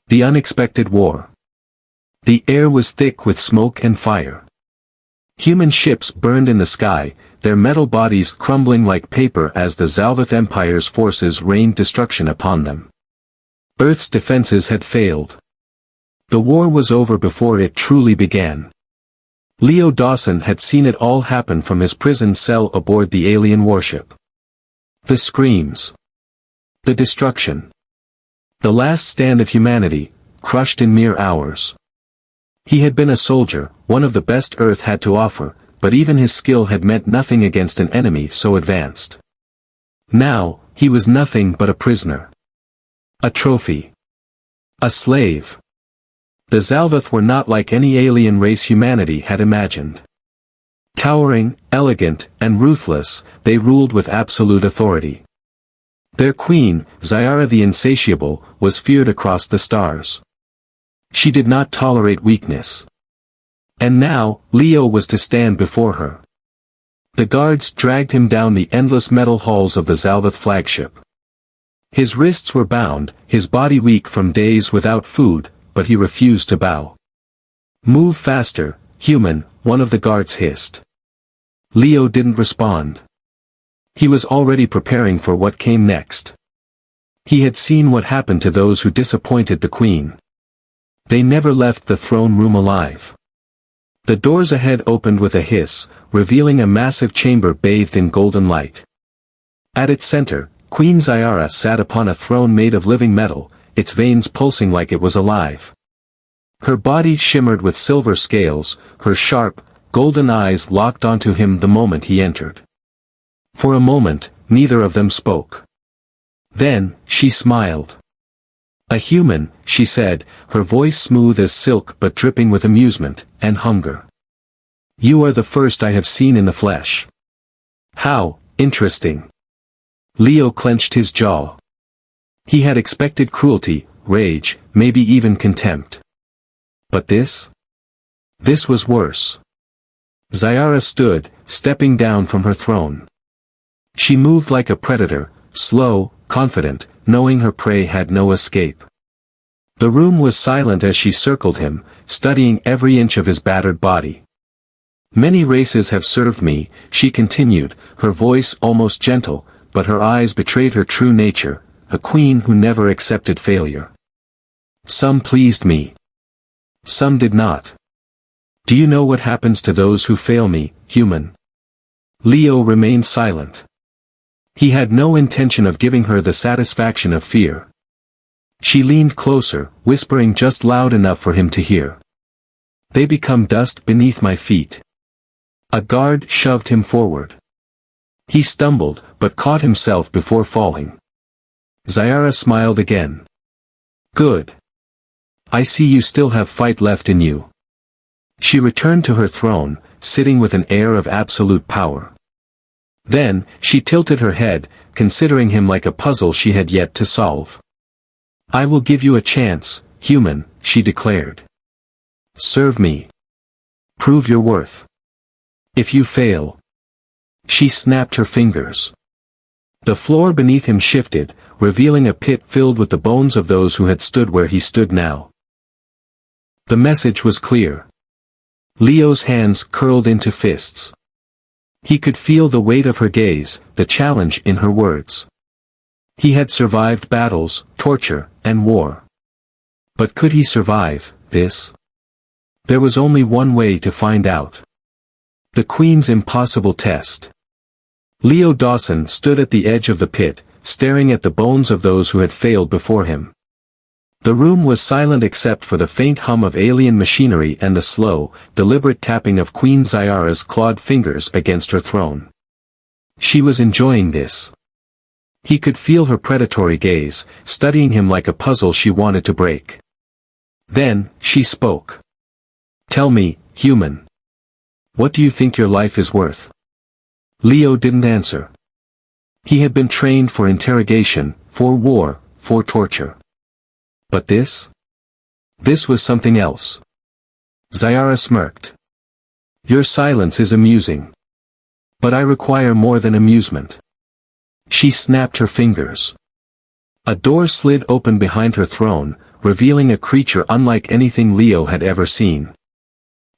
The unexpected war. The air was thick with smoke and fire. Human ships burned in the sky, their metal bodies crumbling like paper as the Xalveth Empire's forces rained destruction upon them. Earth's defenses had failed. The war was over before it truly began. Leo Dawson had seen it all happen from his prison cell aboard the alien warship. The screams. The destruction. The last stand of humanity, crushed in mere hours. He had been a soldier, one of the best Earth had to offer, but even his skill had meant nothing against an enemy so advanced. Now, he was nothing but a prisoner. A trophy. A slave. The Xalveth were not like any alien race humanity had imagined. Cowering, elegant, and ruthless, they ruled with absolute authority. Their queen, Zyara the Insatiable, was feared across the stars. She did not tolerate weakness. And now, Leo was to stand before her. The guards dragged him down the endless metal halls of the Xalveth flagship. His wrists were bound, his body weak from days without food, but he refused to bow. "Move faster, human," one of the guards hissed. Leo didn't respond. He was already preparing for what came next. He had seen what happened to those who disappointed the queen. They never left the throne room alive. The doors ahead opened with a hiss, revealing a massive chamber bathed in golden light. At its center, Queen Zyara sat upon a throne made of living metal, its veins pulsing like it was alive. Her body shimmered with silver scales, her sharp, golden eyes locked onto him the moment he entered. For a moment, neither of them spoke. Then, she smiled. "A human," she said, her voice smooth as silk but dripping with amusement and hunger. "You are the first I have seen in the flesh." "How interesting." Leo clenched his jaw. He had expected cruelty, rage, maybe even contempt. But this? This was worse. Zyara stood, stepping down from her throne. She moved like a predator, slow, confident, knowing her prey had no escape. The room was silent as she circled him, studying every inch of his battered body. "Many races have served me," she continued, her voice almost gentle, but her eyes betrayed her true nature, a queen who never accepted failure. "Some pleased me. Some did not. Do you know what happens to those who fail me, human?" Leo remained silent. He had no intention of giving her the satisfaction of fear. She leaned closer, whispering just loud enough for him to hear. "They become dust beneath my feet." A guard shoved him forward. He stumbled, but caught himself before falling. Zyara smiled again. "Good. I see you still have fight left in you." She returned to her throne, sitting with an air of absolute power. Then, she tilted her head, considering him like a puzzle she had yet to solve. "I will give you a chance, human," she declared. "Serve me. Prove your worth. If you fail..." She snapped her fingers. The floor beneath him shifted, revealing a pit filled with the bones of those who had stood where he stood now. The message was clear. Leo's hands curled into fists. He could feel the weight of her gaze, the challenge in her words. He had survived battles, torture, and war. But could he survive this? There was only one way to find out. The Queen's impossible test. Leo Dawson stood at the edge of the pit, staring at the bones of those who had failed before him. The room was silent except for the faint hum of alien machinery and the slow, deliberate tapping of Queen Zyara's clawed fingers against her throne. She was enjoying this. He could feel her predatory gaze, studying him like a puzzle she wanted to break. Then, she spoke. "Tell me, human. What do you think your life is worth?" Leo didn't answer. He had been trained for interrogation, for war, for torture. But this? This was something else. Zyara smirked. "Your silence is amusing. But I require more than amusement." She snapped her fingers. A door slid open behind her throne, revealing a creature unlike anything Leo had ever seen.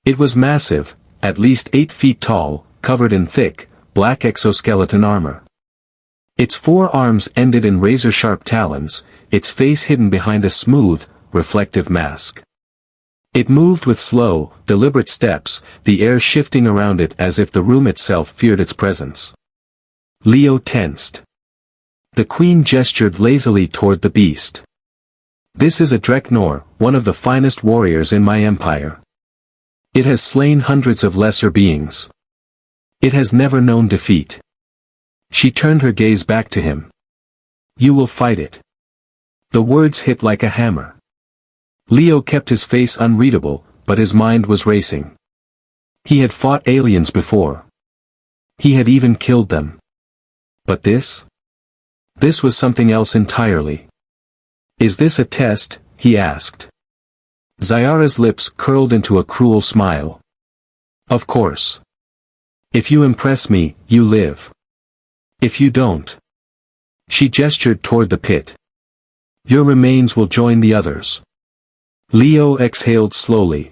It was massive, at least 8 feet tall, covered in thick, black exoskeleton armor. Its 4 arms ended in razor-sharp talons, its face hidden behind a smooth, reflective mask. It moved with slow, deliberate steps, the air shifting around it as if the room itself feared its presence. Leo tensed. The queen gestured lazily toward the beast. "This is a Dreknor, one of the finest warriors in my empire. It has slain hundreds of lesser beings. It has never known defeat." She turned her gaze back to him. "You will fight it." The words hit like a hammer. Leo kept his face unreadable, but his mind was racing. He had fought aliens before. He had even killed them. But this? This was something else entirely. "Is this a test?" he asked. Zyara's lips curled into a cruel smile. "Of course. If you impress me, you live. If you don't." She gestured toward the pit. "Your remains will join the others." Leo exhaled slowly.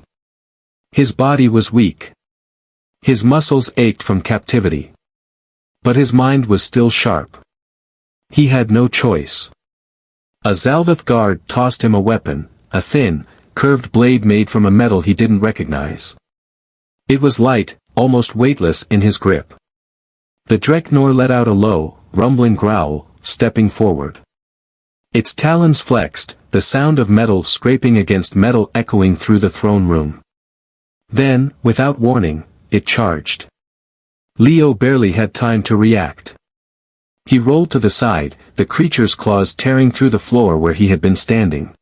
His body was weak. His muscles ached from captivity. But his mind was still sharp. He had no choice. A Xalveth guard tossed him a weapon, a thin, curved blade made from a metal he didn't recognize. It was light, almost weightless in his grip. The Dreknor let out a low, rumbling growl, stepping forward. Its talons flexed, the sound of metal scraping against metal echoing through the throne room. Then, without warning, it charged. Leo barely had time to react. He rolled to the side, the creature's claws tearing through the floor where he had been standing.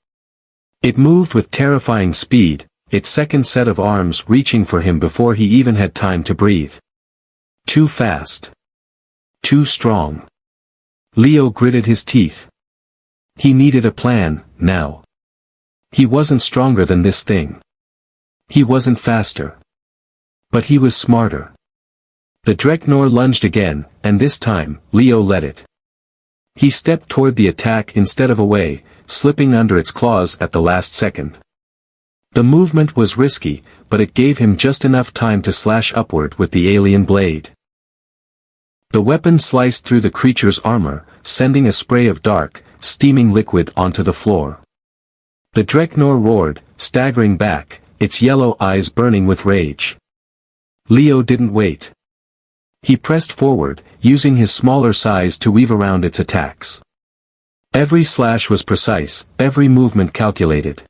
It moved with terrifying speed, its second set of arms reaching for him before he even had time to breathe. Too fast. Too strong. Leo gritted his teeth. He needed a plan, now. He wasn't stronger than this thing. He wasn't faster. But he was smarter. The Dreknor lunged again, and this time, Leo led it. He stepped toward the attack instead of away, slipping under its claws at the last second. The movement was risky, but it gave him just enough time to slash upward with the alien blade. The weapon sliced through the creature's armor, sending a spray of dark, steaming liquid onto the floor. The Dreknor roared, staggering back, its yellow eyes burning with rage. Leo didn't wait. He pressed forward, using his smaller size to weave around its attacks. Every slash was precise, every movement calculated.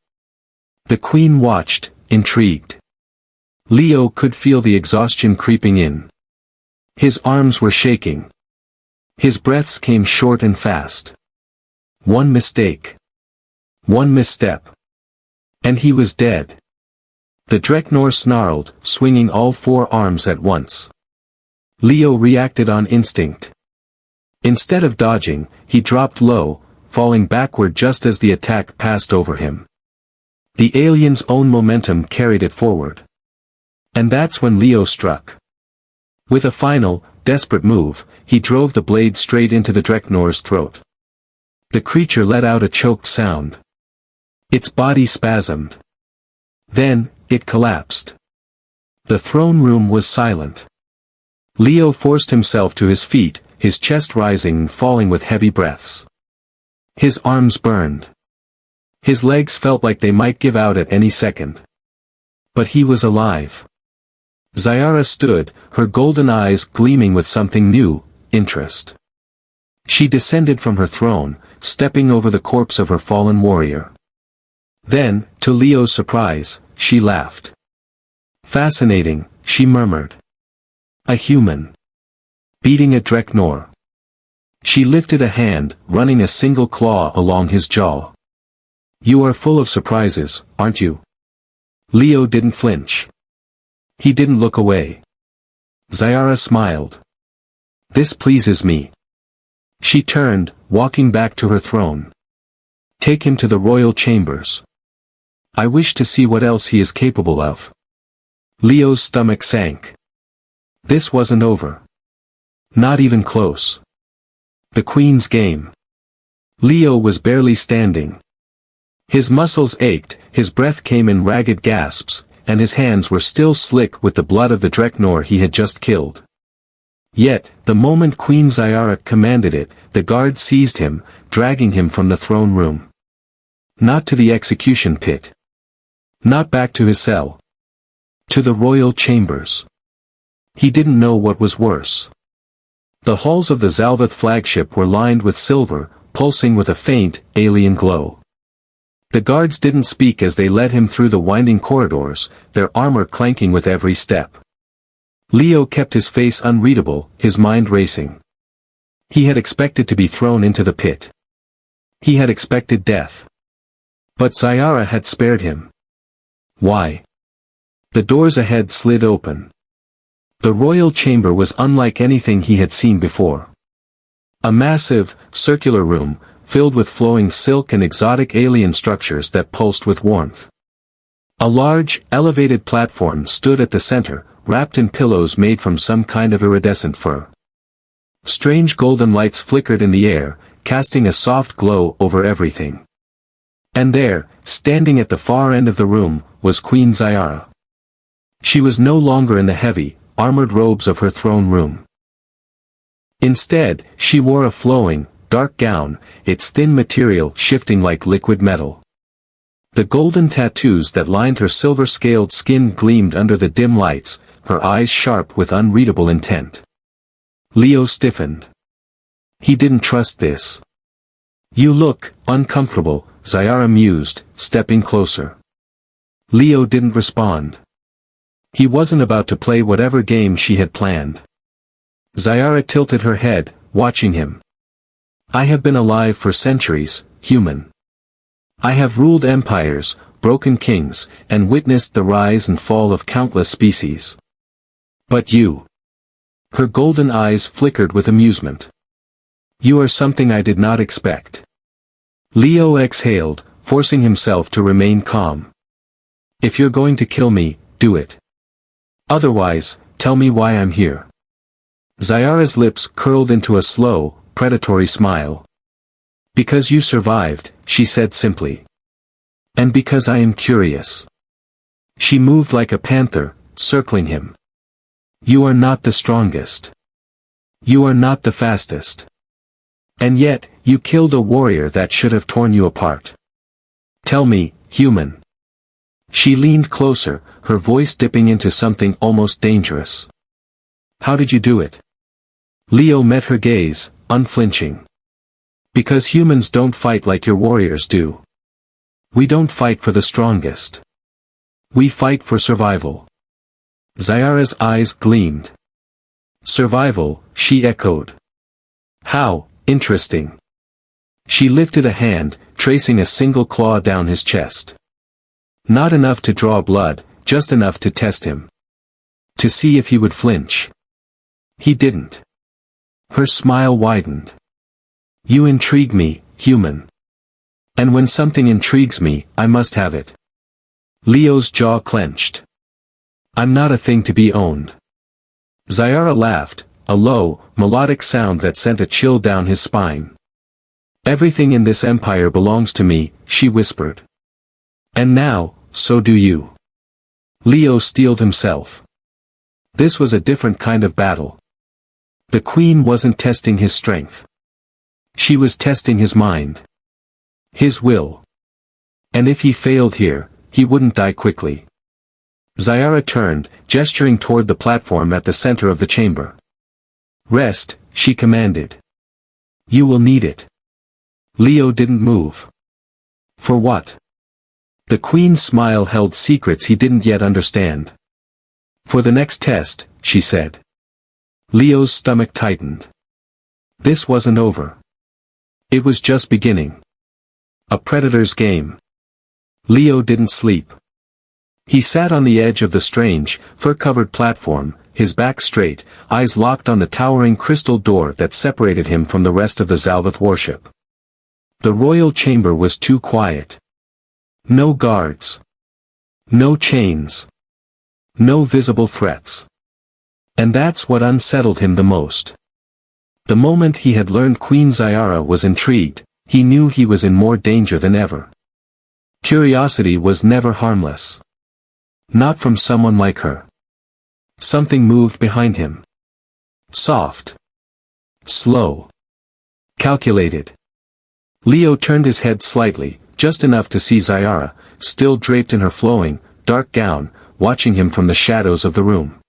The queen watched, intrigued. Leo could feel the exhaustion creeping in. His arms were shaking. His breaths came short and fast. One mistake. One misstep. And he was dead. The Dreknor snarled, swinging all 4 arms at once. Leo reacted on instinct. Instead of dodging, he dropped low, falling backward just as the attack passed over him. The alien's own momentum carried it forward. And that's when Leo struck. With a final, desperate move, he drove the blade straight into the Dreknor's throat. The creature let out a choked sound. Its body spasmed. Then, it collapsed. The throne room was silent. Leo forced himself to his feet, his chest rising and falling with heavy breaths. His arms burned. His legs felt like they might give out at any second. But he was alive. Zyara stood, her golden eyes gleaming with something new, interest. She descended from her throne, stepping over the corpse of her fallen warrior. Then, to Leo's surprise, she laughed. "Fascinating," she murmured. "A human. Beating a Dreknor." She lifted a hand, running a single claw along his jaw. "You are full of surprises, aren't you?" Leo didn't flinch. He didn't look away. Zyara smiled. "This pleases me." She turned, walking back to her throne. "Take him to the royal chambers. I wish to see what else he is capable of." Leo's stomach sank. This wasn't over. Not even close. The queen's game. Leo was barely standing. His muscles ached, his breath came in ragged gasps, and his hands were still slick with the blood of the Dreknor he had just killed. Yet, the moment Queen Zyara commanded it, the guard seized him, dragging him from the throne room. Not to the execution pit. Not back to his cell. To the royal chambers. He didn't know what was worse. The halls of the Xalveth flagship were lined with silver, pulsing with a faint, alien glow. The guards didn't speak as they led him through the winding corridors, their armor clanking with every step. Leo kept his face unreadable, his mind racing. He had expected to be thrown into the pit. He had expected death. But Zyara had spared him. Why? The doors ahead slid open. The royal chamber was unlike anything he had seen before. A massive, circular room, filled with flowing silk and exotic alien structures that pulsed with warmth. A large, elevated platform stood at the center, wrapped in pillows made from some kind of iridescent fur. Strange golden lights flickered in the air, casting a soft glow over everything. And there, standing at the far end of the room, was Queen Zyara. She was no longer in the heavy, armored robes of her throne room. Instead, she wore a flowing, dark gown, its thin material shifting like liquid metal. The golden tattoos that lined her silver-scaled skin gleamed under the dim lights, her eyes sharp with unreadable intent. Leo stiffened. He didn't trust this. "You look uncomfortable," Zyara mused, stepping closer. Leo didn't respond. He wasn't about to play whatever game she had planned. Zyara tilted her head, watching him. "I have been alive for centuries, human. I have ruled empires, broken kings, and witnessed the rise and fall of countless species. But you..." Her golden eyes flickered with amusement. "You are something I did not expect." Leo exhaled, forcing himself to remain calm. "If you're going to kill me, do it. Otherwise, tell me why I'm here." Zyara's lips curled into a slow, predatory smile. "Because you survived," she said simply. "And because I am curious." She moved like a panther, circling him. "You are not the strongest. You are not the fastest. And yet, you killed a warrior that should have torn you apart. Tell me, human." She leaned closer, her voice dipping into something almost dangerous. "How did you do it?" Leo met her gaze, unflinching. "Because humans don't fight like your warriors do. We don't fight for the strongest. We fight for survival." Zyara's eyes gleamed. "Survival," she echoed. "How interesting." She lifted a hand, tracing a single claw down his chest. Not enough to draw blood, just enough to test him. To see if he would flinch. He didn't. Her smile widened. "You intrigue me, human. And when something intrigues me, I must have it." Leo's jaw clenched. "I'm not a thing to be owned." Zyara laughed, a low, melodic sound that sent a chill down his spine. "Everything in this empire belongs to me," she whispered. "And now, so do you." Leo steeled himself. This was a different kind of battle. The queen wasn't testing his strength. She was testing his mind. His will. And if he failed here, he wouldn't die quickly. Zyara turned, gesturing toward the platform at the center of the chamber. "Rest," she commanded. "You will need it." Leo didn't move. "For what?" The queen's smile held secrets he didn't yet understand. "For the next test," she said. Leo's stomach tightened. This wasn't over. It was just beginning. A predator's game. Leo didn't sleep. He sat on the edge of the strange, fur-covered platform, his back straight, eyes locked on the towering crystal door that separated him from the rest of the Xalveth warship. The royal chamber was too quiet. No guards. No chains. No visible threats. And that's what unsettled him the most. The moment he had learned Queen Zyara was intrigued, he knew he was in more danger than ever. Curiosity was never harmless. Not from someone like her. Something moved behind him. Soft. Slow. Calculated. Leo turned his head slightly, just enough to see Zyara, still draped in her flowing, dark gown, watching him from the shadows of the room.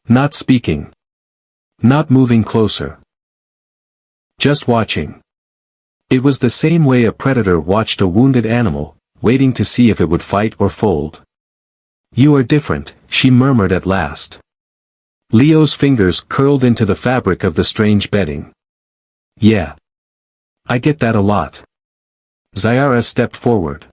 Not speaking. Not moving closer. Just watching. It was the same way a predator watched a wounded animal, waiting to see if it would fight or fold. "You are different," she murmured at last. Leo's fingers curled into the fabric of the strange bedding. "Yeah. I get that a lot." Zyara stepped forward.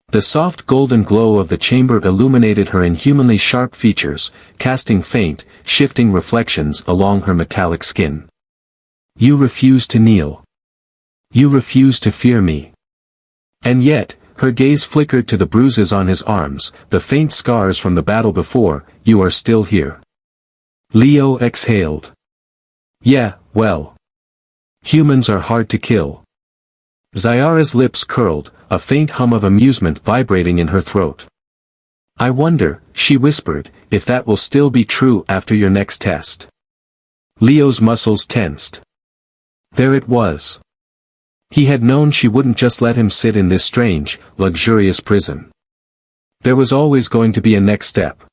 The soft golden glow of the chamber illuminated her inhumanly sharp features, casting faint, shifting reflections along her metallic skin. "You refuse to kneel. You refuse to fear me." And yet, her gaze flickered to the bruises on his arms, the faint scars from the battle before. "You are still here." Leo exhaled. "Yeah, well. Humans are hard to kill." Zyara's lips curled, a faint hum of amusement vibrating in her throat. "I wonder," she whispered, "if that will still be true after your next test." Leo's muscles tensed. There it was. He had known she wouldn't just let him sit in this strange, luxurious prison. There was always going to be a next step.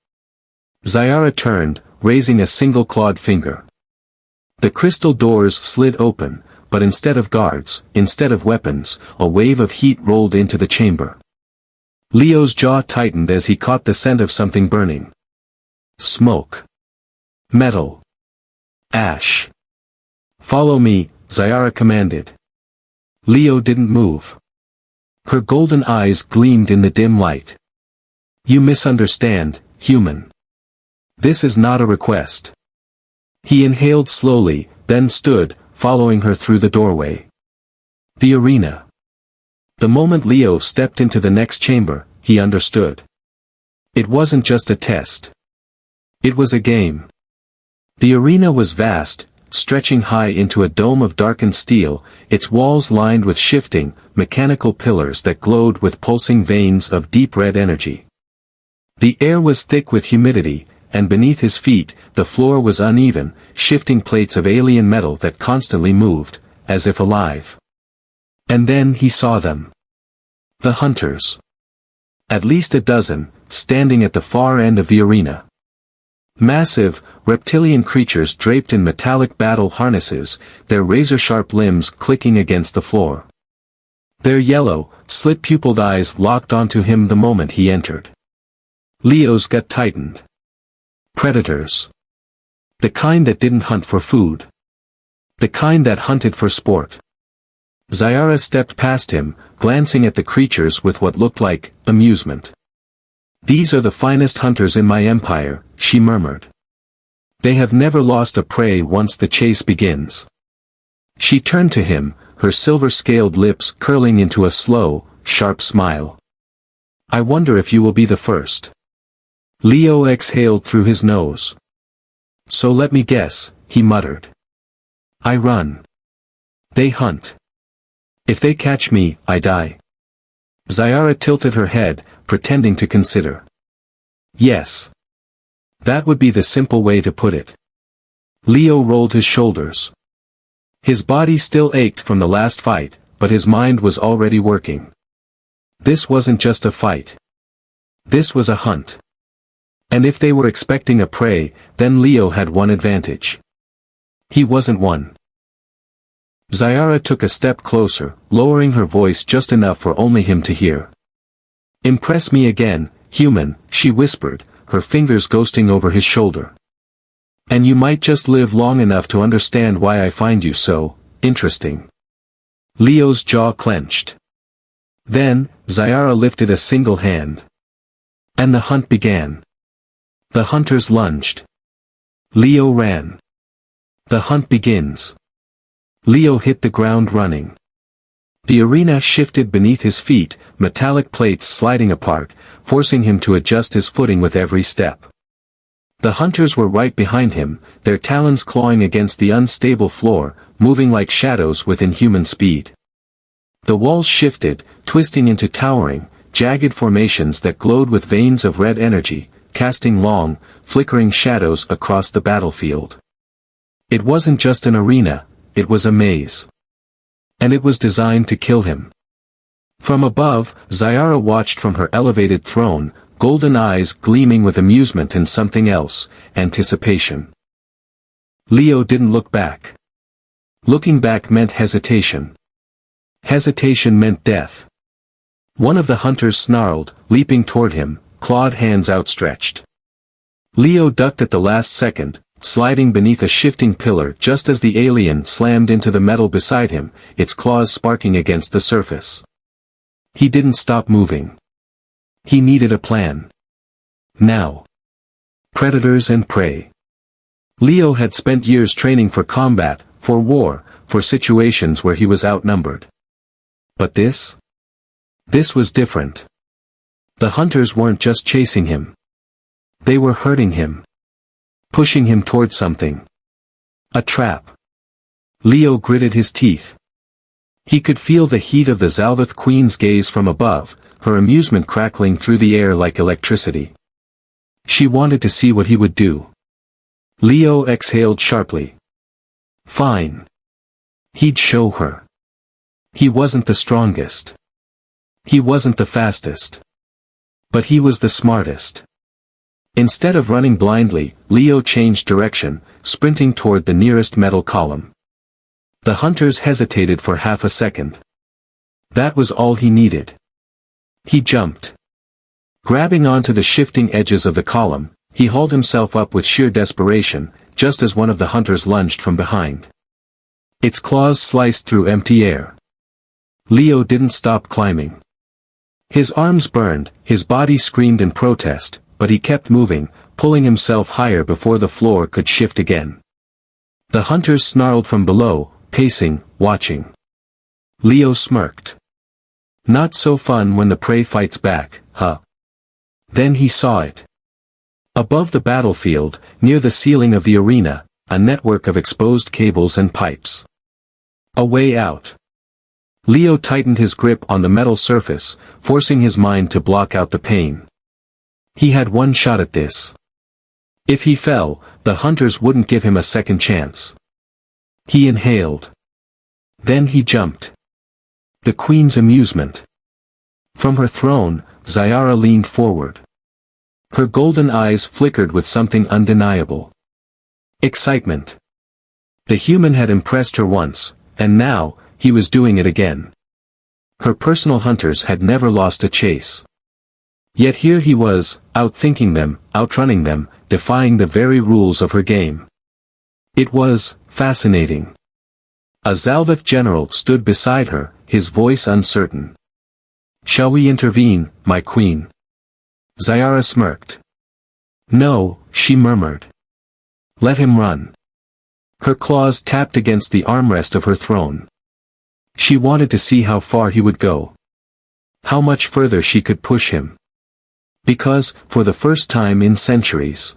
Zyara turned, raising a single clawed finger. The crystal doors slid open, but instead of guards, instead of weapons, a wave of heat rolled into the chamber. Leo's jaw tightened as he caught the scent of something burning. Smoke. Metal. Ash. "Follow me," Zyara commanded. Leo didn't move. Her golden eyes gleamed in the dim light. "You misunderstand, human. This is not a request." He inhaled slowly, then stood, following her through the doorway. The arena. The moment Leo stepped into the next chamber, he understood. It wasn't just a test. It was a game. The arena was vast, stretching high into a dome of darkened steel, its walls lined with shifting, mechanical pillars that glowed with pulsing veins of deep red energy. The air was thick with humidity, and beneath his feet, the floor was uneven, shifting plates of alien metal that constantly moved, as if alive. And then he saw them. The hunters. At least a dozen, standing at the far end of the arena. Massive, reptilian creatures draped in metallic battle harnesses, their razor-sharp limbs clicking against the floor. Their yellow, slit-pupiled eyes locked onto him the moment he entered. Leo's gut tightened. Predators. The kind that didn't hunt for food. The kind that hunted for sport. Zyara stepped past him, glancing at the creatures with what looked like amusement. "These are the finest hunters in my empire," she murmured. "They have never lost a prey once the chase begins." She turned to him, her silver-scaled lips curling into a slow, sharp smile. "I wonder if you will be the first." Leo exhaled through his nose. "So let me guess," he muttered. "I run. They hunt. If they catch me, I die." Zyara tilted her head, pretending to consider. "Yes. That would be the simple way to put it." Leo rolled his shoulders. His body still ached from the last fight, but his mind was already working. This wasn't just a fight. This was a hunt. And if they were expecting a prey, then Leo had one advantage. He wasn't one. Zyara took a step closer, lowering her voice just enough for only him to hear. "Impress me again, human," she whispered, her fingers ghosting over his shoulder. "And you might just live long enough to understand why I find you so interesting." Leo's jaw clenched. Then, Zyara lifted a single hand. And the hunt began. The hunters lunged. Leo ran. The hunt begins. Leo hit the ground running. The arena shifted beneath his feet, metallic plates sliding apart, forcing him to adjust his footing with every step. The hunters were right behind him, their talons clawing against the unstable floor, moving like shadows with inhuman speed. The walls shifted, twisting into towering, jagged formations that glowed with veins of red energy, casting long, flickering shadows across the battlefield. It wasn't just an arena, it was a maze. And it was designed to kill him. From above, Zyara watched from her elevated throne, golden eyes gleaming with amusement and something else, anticipation. Leo didn't look back. Looking back meant hesitation. Hesitation meant death. One of the hunters snarled, leaping toward him, clawed hands outstretched. Leo ducked at the last second, sliding beneath a shifting pillar just as the alien slammed into the metal beside him, its claws sparking against the surface. He didn't stop moving. He needed a plan. Now. Predators and prey. Leo had spent years training for combat, for war, for situations where he was outnumbered. But this? This was different. The hunters weren't just chasing him. They were hurting him. Pushing him toward something. A trap. Leo gritted his teeth. He could feel the heat of the Xalveth Queen's gaze from above, her amusement crackling through the air like electricity. She wanted to see what he would do. Leo exhaled sharply. Fine. He'd show her. He wasn't the strongest. He wasn't the fastest. But he was the smartest. Instead of running blindly, Leo changed direction, sprinting toward the nearest metal column. The hunters hesitated for half a second. That was all he needed. He jumped. Grabbing onto the shifting edges of the column, he hauled himself up with sheer desperation, just as one of the hunters lunged from behind. Its claws sliced through empty air. Leo didn't stop climbing. His arms burned, his body screamed in protest, but he kept moving, pulling himself higher before the floor could shift again. The hunters snarled from below, pacing, watching. Leo smirked. Not so fun when the prey fights back, huh? Then he saw it. Above the battlefield, near the ceiling of the arena, a network of exposed cables and pipes. A way out. Leo tightened his grip on the metal surface, forcing his mind to block out the pain. He had one shot at this. If he fell, the hunters wouldn't give him a second chance. He inhaled. Then he jumped. The Queen's amusement. From her throne, Zyara leaned forward. Her golden eyes flickered with something undeniable. Excitement. The human had impressed her once, and now, he was doing it again. Her personal hunters had never lost a chase. Yet here he was, outthinking them, outrunning them, defying the very rules of her game. It was fascinating. A Xalveth general stood beside her, his voice uncertain. Shall we intervene, my queen? Zyara smirked. No, she murmured. Let him run. Her claws tapped against the armrest of her throne. She wanted to see how far he would go. How much further she could push him. Because, for the first time in centuries,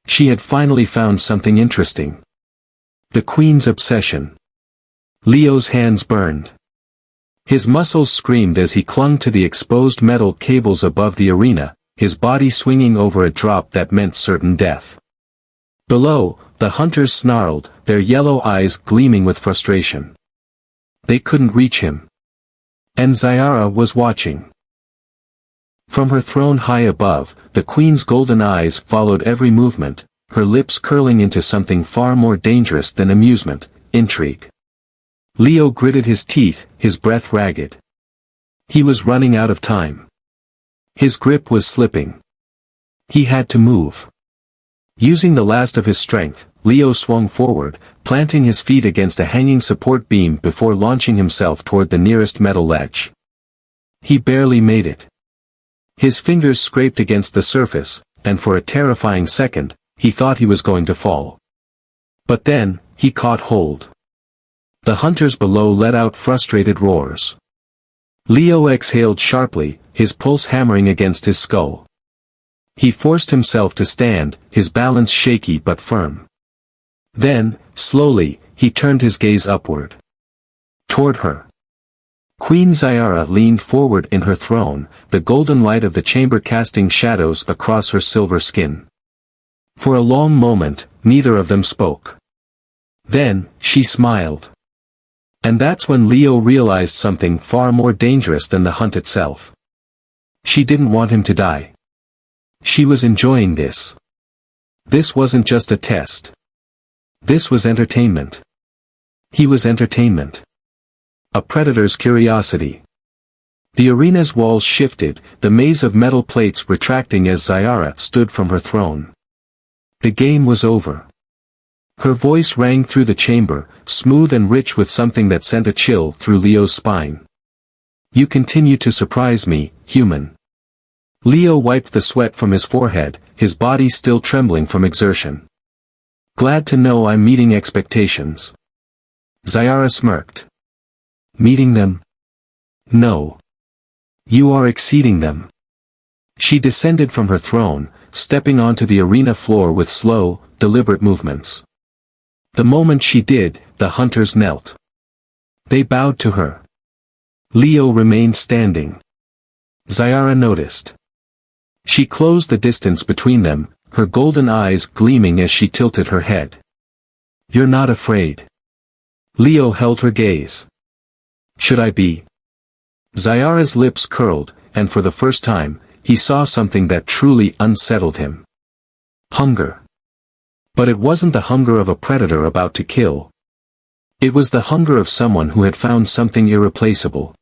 she had finally found something interesting. The Queen's obsession. Leo's hands burned. His muscles screamed as he clung to the exposed metal cables above the arena, his body swinging over a drop that meant certain death. Below, the hunters snarled, their yellow eyes gleaming with frustration. They couldn't reach him. And Zyara was watching. From her throne high above, the Queen's golden eyes followed every movement, her lips curling into something far more dangerous than amusement, intrigue. Leo gritted his teeth, his breath ragged. He was running out of time. His grip was slipping. He had to move. Using the last of his strength, Leo swung forward, planting his feet against a hanging support beam before launching himself toward the nearest metal ledge. He barely made it. His fingers scraped against the surface, and for a terrifying second, he thought he was going to fall. But then, he caught hold. The hunters below let out frustrated roars. Leo exhaled sharply, his pulse hammering against his skull. He forced himself to stand, his balance shaky but firm. Then, slowly, he turned his gaze upward. Toward her. Queen Zyara leaned forward in her throne, the golden light of the chamber casting shadows across her silver skin. For a long moment, neither of them spoke. Then, she smiled. And that's when Leo realized something far more dangerous than the hunt itself. She didn't want him to die. She was enjoying this. This wasn't just a test. This was entertainment. He was entertainment. A predator's curiosity. The arena's walls shifted, the maze of metal plates retracting as Zyara stood from her throne. The game was over. Her voice rang through the chamber, smooth and rich with something that sent a chill through Leo's spine. You continue to surprise me, human. Leo wiped the sweat from his forehead, his body still trembling from exertion. Glad to know I'm meeting expectations. Zyara smirked. Meeting them? No. You are exceeding them. She descended from her throne, stepping onto the arena floor with slow, deliberate movements. The moment she did, the hunters knelt. They bowed to her. Leo remained standing. Zyara noticed. She closed the distance between them, her golden eyes gleaming as she tilted her head. You're not afraid. Leo held her gaze. Should I be? Zyara's lips curled, and for the first time, he saw something that truly unsettled him. Hunger. But it wasn't the hunger of a predator about to kill. It was the hunger of someone who had found something irreplaceable.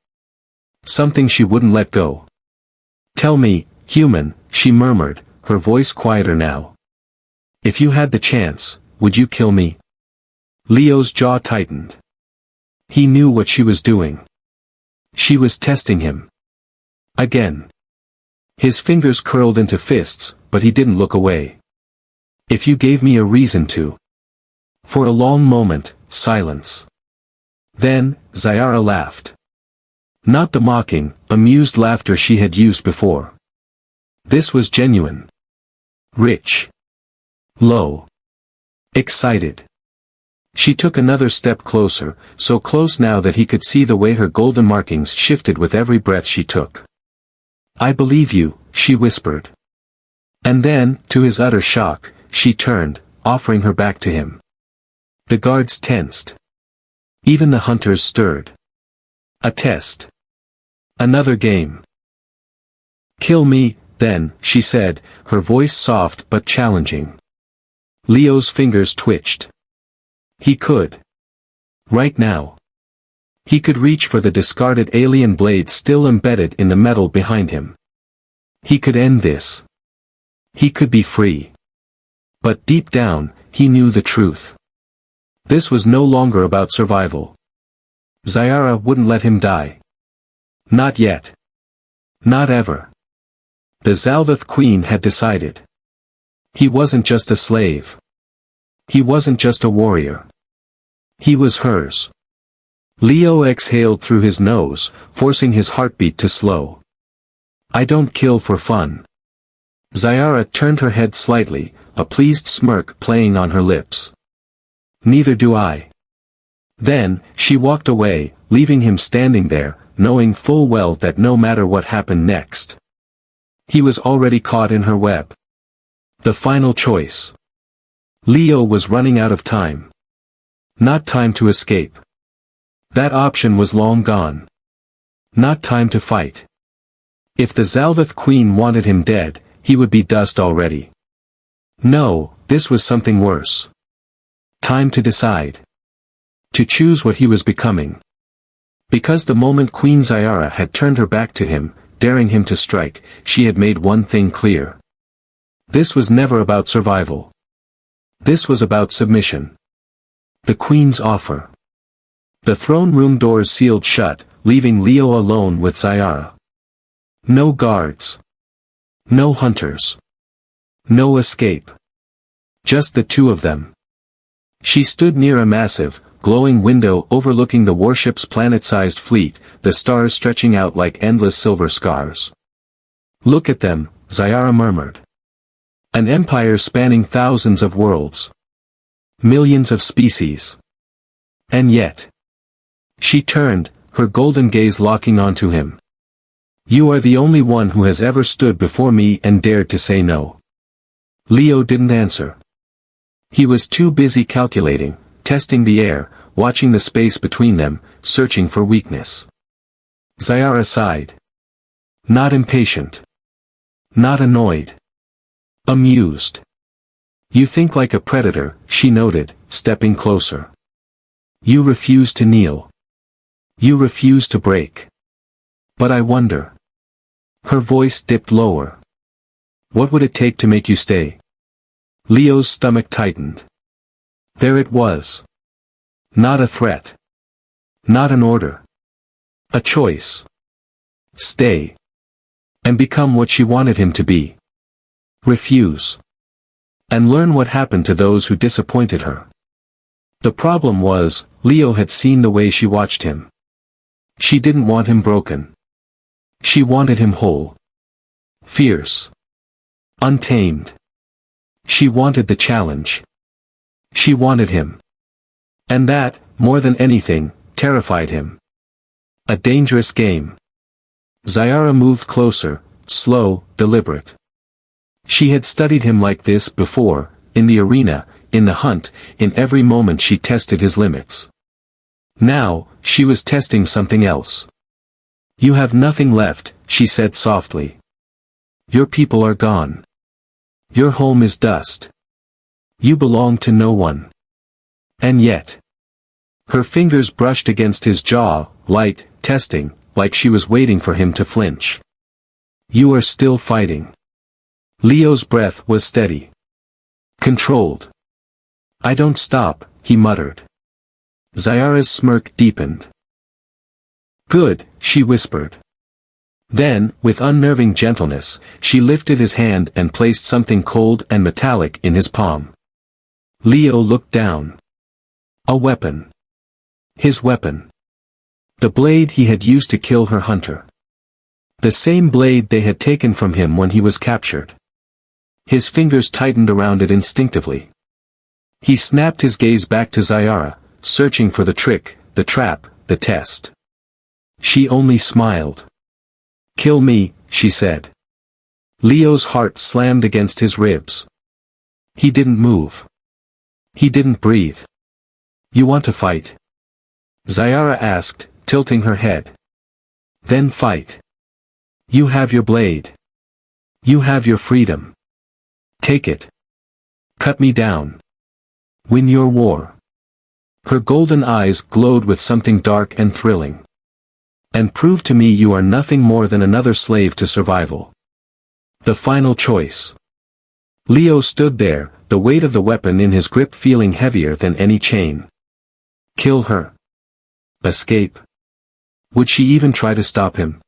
Something she wouldn't let go. Tell me, human, she murmured, her voice quieter now. If you had the chance, would you kill me? Leo's jaw tightened. He knew what she was doing. She was testing him. Again. His fingers curled into fists, but he didn't look away. If you gave me a reason to. For a long moment, silence. Then, Zyara laughed. Not the mocking, amused laughter she had used before. This was genuine. Rich. Low. Excited. She took another step closer, so close now that he could see the way her golden markings shifted with every breath she took. I believe you, she whispered. And then, to his utter shock, she turned, offering her back to him. The guards tensed. Even the hunters stirred. A test. Another game. Kill me, then, she said, her voice soft but challenging. Leo's fingers twitched. He could. Right now. He could reach for the discarded alien blade still embedded in the metal behind him. He could end this. He could be free. But deep down, he knew the truth. This was no longer about survival. Zyara wouldn't let him die. Not yet. Not ever. The Xalveth Queen had decided. He wasn't just a slave. He wasn't just a warrior. He was hers. Leo exhaled through his nose, forcing his heartbeat to slow. I don't kill for fun. Zyara turned her head slightly, a pleased smirk playing on her lips. Neither do I. Then, she walked away, leaving him standing there, knowing full well that no matter what happened next, he was already caught in her web. The final choice. Leo was running out of time. Not time to escape. That option was long gone. Not time to fight. If the Xalveth Queen wanted him dead, he would be dust already. No, this was something worse. Time to decide. To choose what he was becoming. Because the moment Queen Zyara had turned her back to him, daring him to strike, she had made one thing clear. This was never about survival. This was about submission. The Queen's offer. The throne room doors sealed shut, leaving Leo alone with Zyara. No guards. No hunters. No escape. Just the two of them. She stood near a massive, glowing window overlooking the warship's planet-sized fleet, the stars stretching out like endless silver scars. Look at them, Zyara murmured. An empire spanning thousands of worlds. Millions of species. And yet. She turned, her golden gaze locking onto him. You are the only one who has ever stood before me and dared to say no. Leo didn't answer. He was too busy calculating, testing the air, watching the space between them, searching for weakness. Zyara sighed. Not impatient. Not annoyed. Amused. You think like a predator, she noted, stepping closer. You refuse to kneel. You refuse to break. But I wonder. Her voice dipped lower. What would it take to make you stay? Leo's stomach tightened. There it was. Not a threat. Not an order. A choice. Stay. And become what she wanted him to be. Refuse. And learn what happened to those who disappointed her. The problem was, Leo had seen the way she watched him. She didn't want him broken. She wanted him whole. Fierce. Untamed. She wanted the challenge. She wanted him. And that, more than anything, terrified him. A dangerous game. Zyara moved closer, slow, deliberate. She had studied him like this before, in the arena, in the hunt, in every moment she tested his limits. Now, she was testing something else. You have nothing left, she said softly. Your people are gone. Your home is dust. You belong to no one. And yet. Her fingers brushed against his jaw, light, testing, like she was waiting for him to flinch. You are still fighting. Leo's breath was steady. Controlled. I don't stop, he muttered. Zyara's smirk deepened. Good, she whispered. Then, with unnerving gentleness, she lifted his hand and placed something cold and metallic in his palm. Leo looked down. A weapon. His weapon. The blade he had used to kill her hunter. The same blade they had taken from him when he was captured. His fingers tightened around it instinctively. He snapped his gaze back to Zyara, searching for the trick, the trap, the test. She only smiled. Kill me, she said. Leo's heart slammed against his ribs. He didn't move. He didn't breathe. You want to fight? Zyara asked, tilting her head. Then fight. You have your blade. You have your freedom. Take it. Cut me down. Win your war. Her golden eyes glowed with something dark and thrilling. And prove to me you are nothing more than another slave to survival. The final choice. Leo stood there, the weight of the weapon in his grip feeling heavier than any chain. Kill her. Escape. Would she even try to stop him?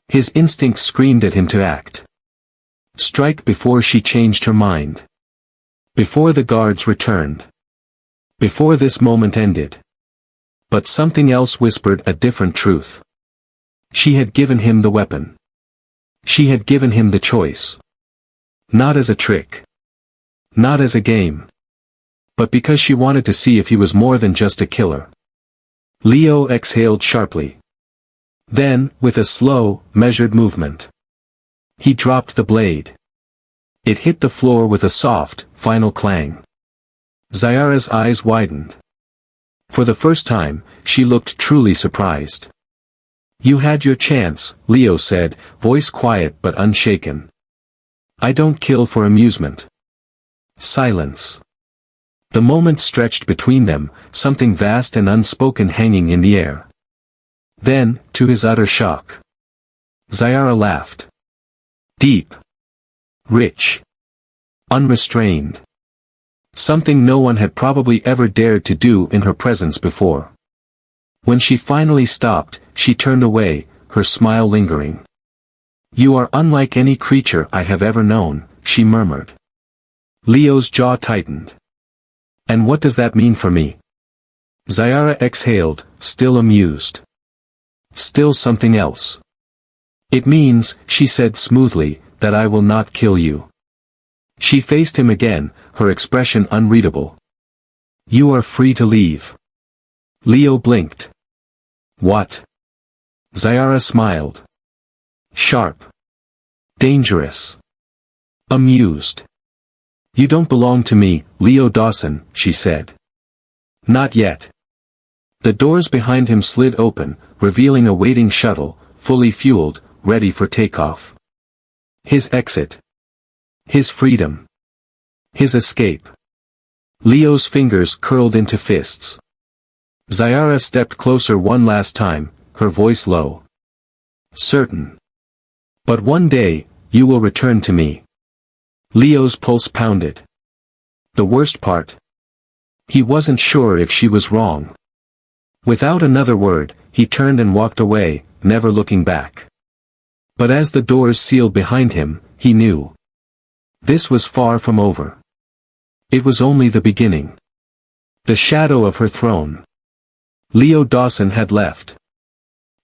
His instincts screamed at him to act. Strike before she changed her mind. Before the guards returned. Before this moment ended. But something else whispered a different truth. She had given him the weapon. She had given him the choice. Not as a trick. Not as a game. But because she wanted to see if he was more than just a killer. Leo exhaled sharply. Then, with a slow, measured movement. He dropped the blade. It hit the floor with a soft, final clang. Zyara's eyes widened. For the first time, she looked truly surprised. You had your chance, Leo said, voice quiet but unshaken. I don't kill for amusement. Silence. The moment stretched between them, something vast and unspoken hanging in the air. Then, to his utter shock, Zyara laughed. Deep. Rich. Unrestrained. Something no one had probably ever dared to do in her presence before. When she finally stopped, she turned away, her smile lingering. You are unlike any creature I have ever known, she murmured. Leo's jaw tightened. And what does that mean for me? Zyara exhaled, still amused. Still something else. It means, she said smoothly, that I will not kill you. She faced him again, her expression unreadable. You are free to leave. Leo blinked. What? Zyara smiled. Sharp. Dangerous. Amused. You don't belong to me, Leo Dawson, she said. Not yet. The doors behind him slid open, revealing a waiting shuttle, fully fueled, ready for takeoff. His exit. His freedom. His escape. Leo's fingers curled into fists. Zyara stepped closer one last time, her voice low. Certain. But one day, you will return to me. Leo's pulse pounded. The worst part? He wasn't sure if she was wrong. Without another word, he turned and walked away, never looking back. But as the doors sealed behind him, he knew. This was far from over. It was only the beginning. The shadow of her throne. Leo Dawson had left.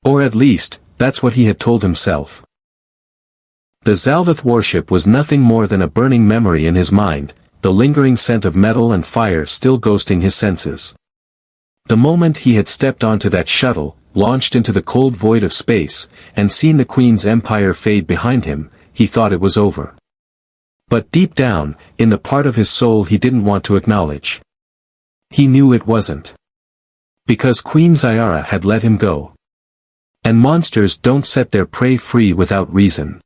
Or at least, that's what he had told himself. The Xalveth warship was nothing more than a burning memory in his mind, the lingering scent of metal and fire still ghosting his senses. The moment he had stepped onto that shuttle, launched into the cold void of space, and seen the Queen's Empire fade behind him, he thought it was over. But deep down, in the part of his soul he didn't want to acknowledge. He knew it wasn't. Because Queen Zyara had let him go. And monsters don't set their prey free without reason.